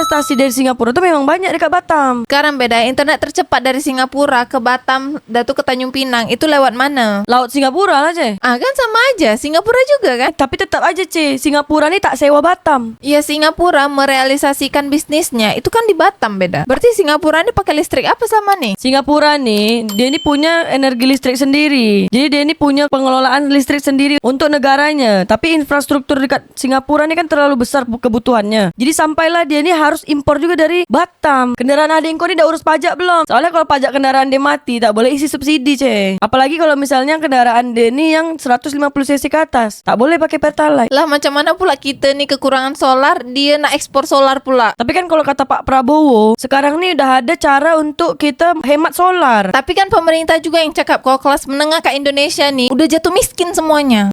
investasi dari Singapura tuh memang banyak dekat Batam. Sekarang beda, internet tercepat dari Singapura ke Batam, Datu ke Tanjung Pinang, itu lewat mana? Laut Singapura lah, Ce. Kan sama aja, Singapura juga kan? Tapi tetap aja, Ce, Singapura nih tak sewa Batam. Ya Singapura merealisasikan bisnisnya, itu kan di Batam beda. Berarti Singapura ini pakai listrik apa sama nih? Singapura nih, dia ini punya energi listrik sendiri. Jadi dia ini punya pengelolaan listrik sendiri untuk negaranya. Tapi infrastruktur dekat Singapura ini kan terlalu besar kebutuhannya. Jadi sampailah dia ini harus impor juga dari Batam. Kendaraan adek kau ni dah urus pajak belum? Soalnya kalau pajak kendaraan dia mati, tak boleh isi subsidi, Ce. Apalagi kalau misalnya kendaraan dia ni yang 150 cc ke atas, tak boleh pakai Pertalite. Lah macam mana pula kita nih kekurangan solar, dia nak ekspor solar pula. Tapi kan kalau kata Pak Prabowo, sekarang nih udah ada cara untuk kita hemat solar. Tapi kan pemerintah juga yang cakap kalau kelas menengah kat Indonesia nih udah jatuh miskin semuanya.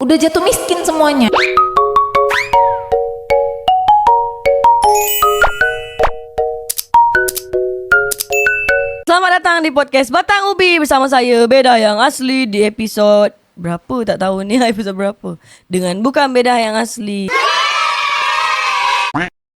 Selamat datang di podcast Batang Ubi bersama saya Beda Yang Asli di episod berapa tak tahu ni episod berapa. Dengan bukan Beda Yang Asli.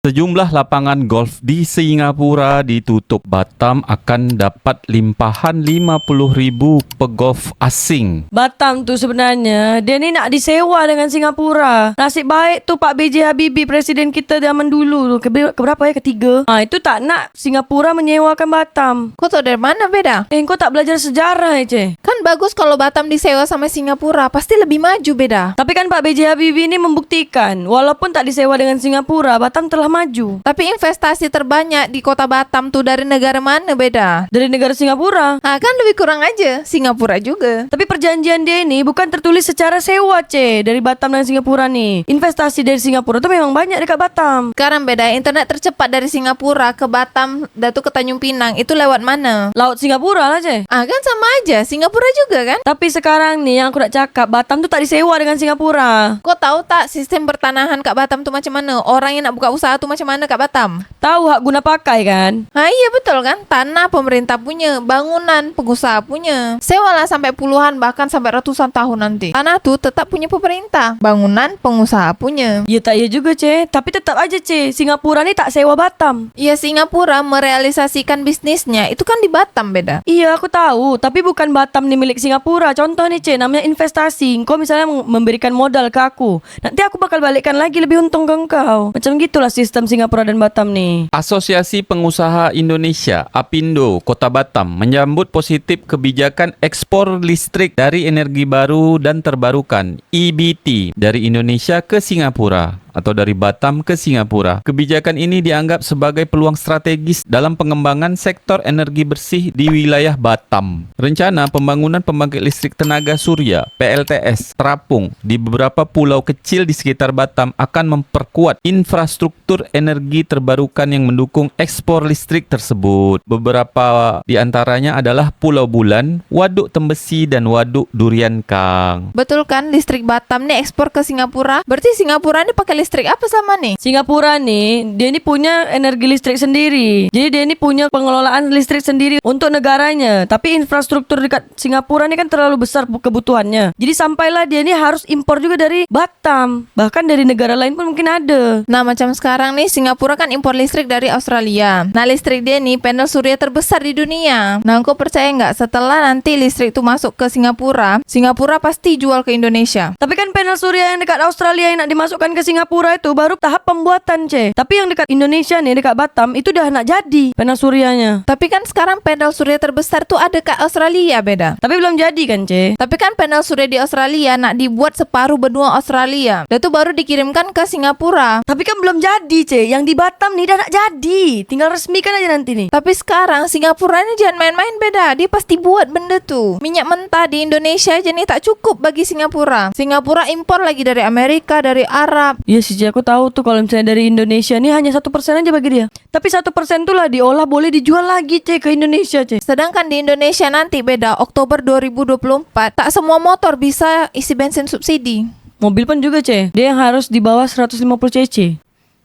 Sejumlah lapangan golf di Singapura ditutup. Batam akan dapat limpahan 50,000 pegolf asing. Batam tu sebenarnya dia ni nak disewa dengan Singapura. Nasib baik tu Pak B.J. Habibie, presiden kita zaman dulu tu, keberapa ya, ketiga. Itu tak nak Singapura menyewakan Batam. Kau tahu dari mana beda? Kau tak belajar sejarah je. Kan bagus kalau Batam disewa sama Singapura, pasti lebih maju beda. Tapi kan Pak B.J. Habibie ni membuktikan walaupun tak disewa dengan Singapura, Batam telah maju. Tapi investasi terbanyak di kota Batam tuh dari negara mana beda? Dari negara Singapura. Kan lebih kurang aja Singapura juga. Tapi perjanjian dia ini bukan tertulis secara sewa, Ce, dari Batam dan Singapura nih. Investasi dari Singapura tuh memang banyak dekat Batam. Sekarang beda, internet tercepat dari Singapura ke Batam, Datu ke Tanjung Pinang, itu lewat mana? Laut Singapura lah, Ce. Kan sama aja, Singapura juga kan? Tapi sekarang nih yang aku nak cakap, Batam tuh tak disewa dengan Singapura. Kau tahu tak sistem pertanahan kat Batam tuh macam mana? Orang yang nak buka usaha tuh macam mana kat Batam? Tahu hak guna pakai kan? Iya betul kan? Tanah pemerintah punya, bangunan pengusaha punya. Sewalah sampai puluhan bahkan sampai ratusan tahun nanti. Tanah tuh tetap punya pemerintah, bangunan pengusaha punya. Ya tak iya juga, Ce. Tapi tetap aja, Ce, Singapura ni tak sewa Batam. Iya, Singapura merealisasikan bisnisnya, itu kan di Batam beda. Iya aku tahu, tapi bukan Batam ni milik Singapura. Contoh nih, Ce, namanya investasi. Kau misalnya memberikan modal ke aku, nanti aku bakal balikkan lagi lebih untung ke engkau. Macam gitulah sistem Singapura dan Batam nih. Asosiasi Pengusaha Indonesia (APindo) Kota Batam menyambut positif kebijakan ekspor listrik dari energi baru dan terbarukan (EBT) dari Indonesia ke Singapura atau dari Batam ke Singapura. Kebijakan ini dianggap sebagai peluang strategis dalam pengembangan sektor energi bersih di wilayah Batam. Rencana pembangunan pembangkit listrik tenaga surya (PLTS) terapung di beberapa pulau kecil di sekitar Batam akan memperkuat infrastruktur energi terbarukan yang mendukung ekspor listrik tersebut. Beberapa di antaranya adalah Pulau Bulan, Waduk Tembesi, dan Waduk Durian Kang. Betul kan, listrik Batam nih ekspor ke Singapura. Berarti Singapura nih pakai listrik apa sama nih? Singapura nih, dia ini punya energi listrik sendiri. Jadi dia ini punya pengelolaan listrik sendiri untuk negaranya. Tapi infrastruktur dekat Singapura ini kan terlalu besar kebutuhannya. Jadi sampailah dia ini harus impor juga dari Batam. Bahkan dari negara lain pun mungkin ada. Nah macam sekarang nih, Singapura kan impor listrik dari Australia. Nah listrik dia nih panel surya terbesar di dunia. Nah kau percaya nggak, setelah nanti listrik itu masuk ke Singapura, Singapura pasti jual ke Indonesia. Tapi kan panel surya yang dekat Australia yang nak dimasukkan ke Singapura itu baru tahap pembuatan, Ce. Tapi yang dekat Indonesia nih, dekat Batam, itu dah nak jadi panel suryanya. Tapi kan sekarang panel surya terbesar tuh ada kat Australia beda. Tapi belum jadi kan, Ce. Tapi kan panel surya di Australia nak dibuat separuh benua Australia. Dan itu baru dikirimkan ke Singapura. Tapi kan belum jadi, Ce. Yang di Batam nih dah nak jadi. Tinggal resmikan aja nanti nih. Tapi sekarang Singapura ini jangan main-main beda. Dia pasti buat benda tuh. Minyak mentah di Indonesia aja nih tak cukup bagi Singapura. Singapura impor lagi dari Amerika, dari Arab. Iya sih, aku tahu tuh kalau misalnya dari Indonesia nih hanya 1% aja bagi dia. Tapi 1% tuh lah diolah boleh dijual lagi, Ce, ke Indonesia, Ce. Sedangkan di Indonesia nanti beda, Oktober 2024 tak semua motor bisa isi bensin subsidi. Mobil pun juga, Ce. Dia yang harus di bawah 150 cc.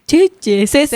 CC.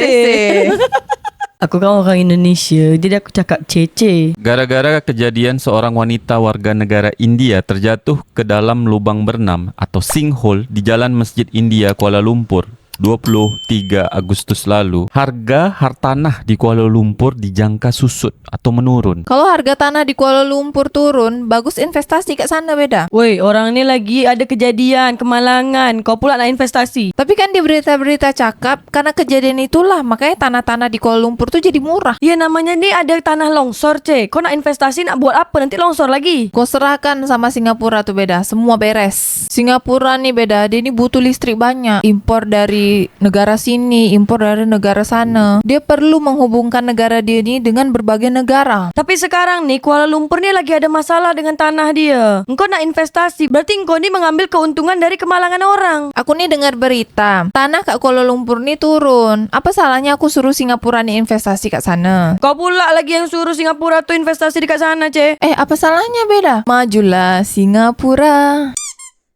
Aku kan orang Indonesia, jadi aku cakap CC. Gara-gara kejadian seorang wanita warga negara India terjatuh ke dalam lubang berenam atau sinkhole di Jalan Masjid India, Kuala Lumpur. 23 Agustus lalu, harga hartanah di Kuala Lumpur dijangka susut atau menurun. Kalau harga tanah di Kuala Lumpur turun, bagus investasi kat sana beda. Woi, orang ni lagi ada kejadian, kemalangan. Kau pula nak investasi. Tapi kan di berita-berita cakap, karena kejadian itulah makanya tanah-tanah di Kuala Lumpur tuh jadi murah. Ya namanya ni ada tanah longsor, cek. Kau nak investasi nak buat apa? Nanti longsor lagi. Kau serahkan sama Singapura tuh beda, semua beres. Singapura nih beda, dia ini butuh listrik banyak. Impor dari negara sini, impor dari negara sana. Dia perlu menghubungkan negara dia ini dengan berbagai negara. Tapi sekarang nih Kuala Lumpur ni lagi ada masalah dengan tanah dia. Engkau nak investasi, berarti engkau ni mengambil keuntungan dari kemalangan orang. Aku nih dengar berita, tanah kat Kuala Lumpur nih turun. Apa salahnya aku suruh Singapura nih investasi kat sana? Kau pula lagi yang suruh Singapura tu investasi dekat sana, cek. Apa salahnya beda? Majulah Singapura.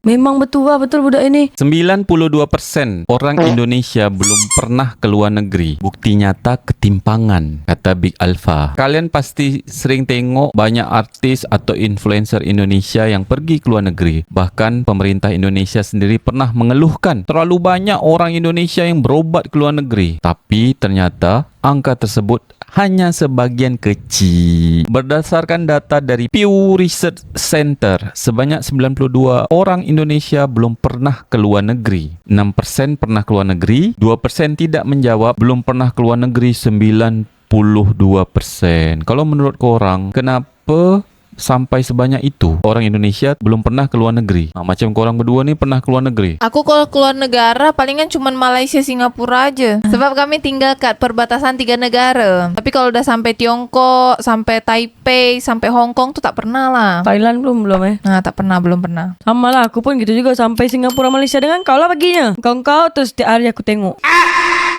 Memang betul budak ini. 92% orang Indonesia belum pernah ke luar negeri. Bukti nyata ketimpangan, kata Big Alpha. Kalian pasti sering tengok banyak artis atau influencer Indonesia yang pergi ke luar negeri. Bahkan pemerintah Indonesia sendiri pernah mengeluhkan terlalu banyak orang Indonesia yang berobat ke luar negeri. Tapi ternyata angka tersebut hanya sebagian kecil. Berdasarkan data dari Pew Research Center, sebanyak 92 orang Indonesia belum pernah ke luar negeri. 6% pernah ke luar negeri, 2% tidak menjawab belum pernah ke luar negeri, 92%. Kalau menurut korang, kenapa sampai sebanyak itu orang Indonesia belum pernah ke luar negeri? Macam korang berdua ni pernah ke luar negeri. Aku kalau keluar negara palingan cuman Malaysia, Singapura aja. Sebab kami tinggal kat perbatasan 3 negara. Tapi kalau udah sampai Tiongkok, sampai Taipei, sampai Hong Kong tuh tak pernah lah. Thailand belum Nah, tak pernah, belum pernah. Sama lah, aku pun gitu juga. Sampai Singapura, Malaysia dengan kau lah paginya. Kau terus setiap hari aku tengok.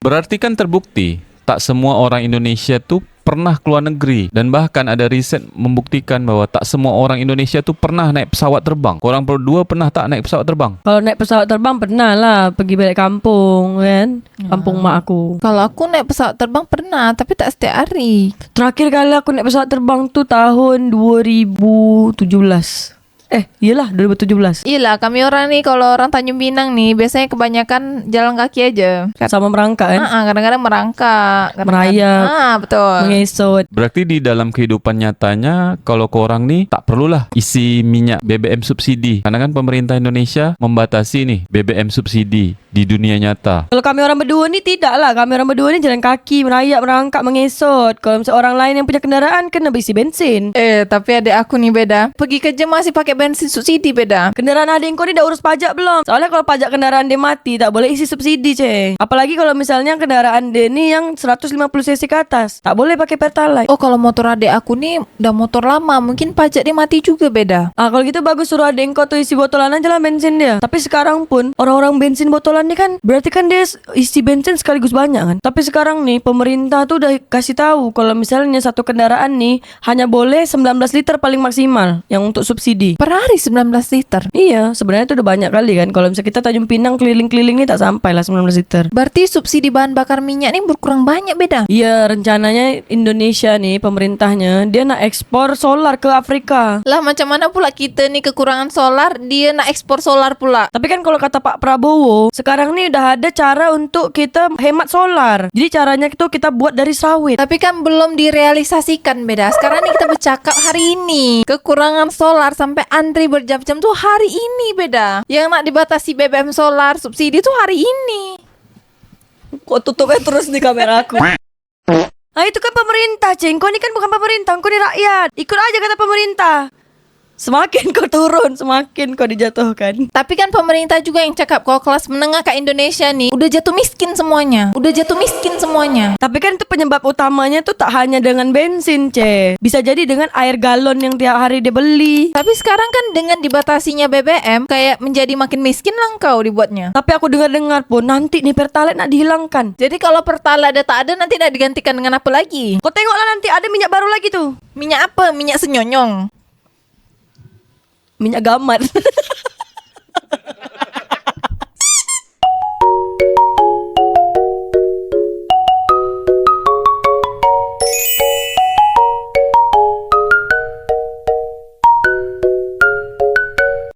Berarti kan terbukti tak semua orang Indonesia tu pernah keluar negeri, dan bahkan ada riset membuktikan bahwa tak semua orang Indonesia tu pernah naik pesawat terbang. Korang berdua pernah tak naik pesawat terbang? Kalau naik pesawat terbang pernah lah. Pergi balik kampung kan. Kampung mak aku. Kalau aku naik pesawat terbang pernah, tapi tak setiap hari. Terakhir kali aku naik pesawat terbang tu tahun 2017. Iyalah 2017. Iyalah, kami orang nih kalau orang Tanjung Pinang nih biasanya kebanyakan jalan kaki aja. Sama merangkak kan. Kadang-kadang merangkak, Merayap. betul. Mengesot. Berarti di dalam kehidupan nyatanya, kalau korang ni tak perlulah isi minyak BBM subsidi. Karena kan pemerintah Indonesia membatasi nih BBM subsidi di dunia nyata. Kalau kami orang berdua ni tidak lah. Kami orang berdua ni jalan kaki, merayap, merangkak, mengesot. Kalau misalnya orang lain yang punya kendaraan kena berisi bensin. Tapi adik aku nih beda. Pergi kerja masih pakai bensin subsidi beda. Kendaraan adik kau ni dah urus pajak belum? Soalnya kalau pajak kendaraan dia mati, tak boleh isi subsidi, cek. Apalagi kalau misalnya kendaraan dia ni yang 150cc ke atas, tak boleh pakai Pertalite. Oh, kalau motor adik aku nih udah motor lama, mungkin pajak dia mati juga beda. Kalau gitu bagus suruh adik kau tuh isi botolan aja lah bensin dia. Tapi sekarang pun orang-orang bensin botolan ni kan berarti kan dia isi bensin sekaligus banyak kan. Tapi sekarang nih pemerintah tuh udah kasih tahu kalau misalnya satu kendaraan nih hanya boleh 19 liter paling maksimal yang untuk subsidi. Per hari 19 liter. Iya, sebenarnya itu udah banyak kali kan. Kalau misalnya kita Tanjung Pinang keliling-keliling nih tak sampai lah 19 liter. Berarti subsidi bahan bakar minyak nih berkurang banyak beda. Iya, rencananya Indonesia nih pemerintahnya dia nak ekspor solar ke Afrika. Lah macam mana pula kita nih kekurangan solar, dia nak ekspor solar pula. Tapi kan kalau kata Pak Prabowo, sekarang nih udah ada cara untuk kita hemat solar. Jadi caranya itu kita buat dari sawit. Tapi kan belum direalisasikan beda. Sekarang nih kita bercakap hari ini. Kekurangan solar sampai antri berjam-jam tuh hari ini beda. Yang nak dibatasi BBM solar subsidi tuh hari ini. Kok tutupnya terus di kamera aku? Itu kan pemerintah, Ceng. Kau ni kan bukan pemerintah, kau ni rakyat. Ikut aja kata pemerintah. Semakin kau turun, semakin kau dijatuhkan. Tapi kan pemerintah juga yang cakap kalau kelas menengah ke Indonesia nih udah jatuh miskin semuanya. Tapi kan itu penyebab utamanya tuh tak hanya dengan bensin, Ce. Bisa jadi dengan air galon yang tiap hari dia beli. Tapi sekarang kan dengan dibatasinya BBM kayak menjadi makin miskin lah kau dibuatnya. Tapi aku dengar-dengar pun nanti nih Pertalite nak dihilangkan. Jadi kalau Pertalite ada tak ada nanti nak digantikan dengan apa lagi? Kau tengoklah nanti ada minyak baru lagi tuh. Minyak apa? Minyak senyonyong. Minyak gamat.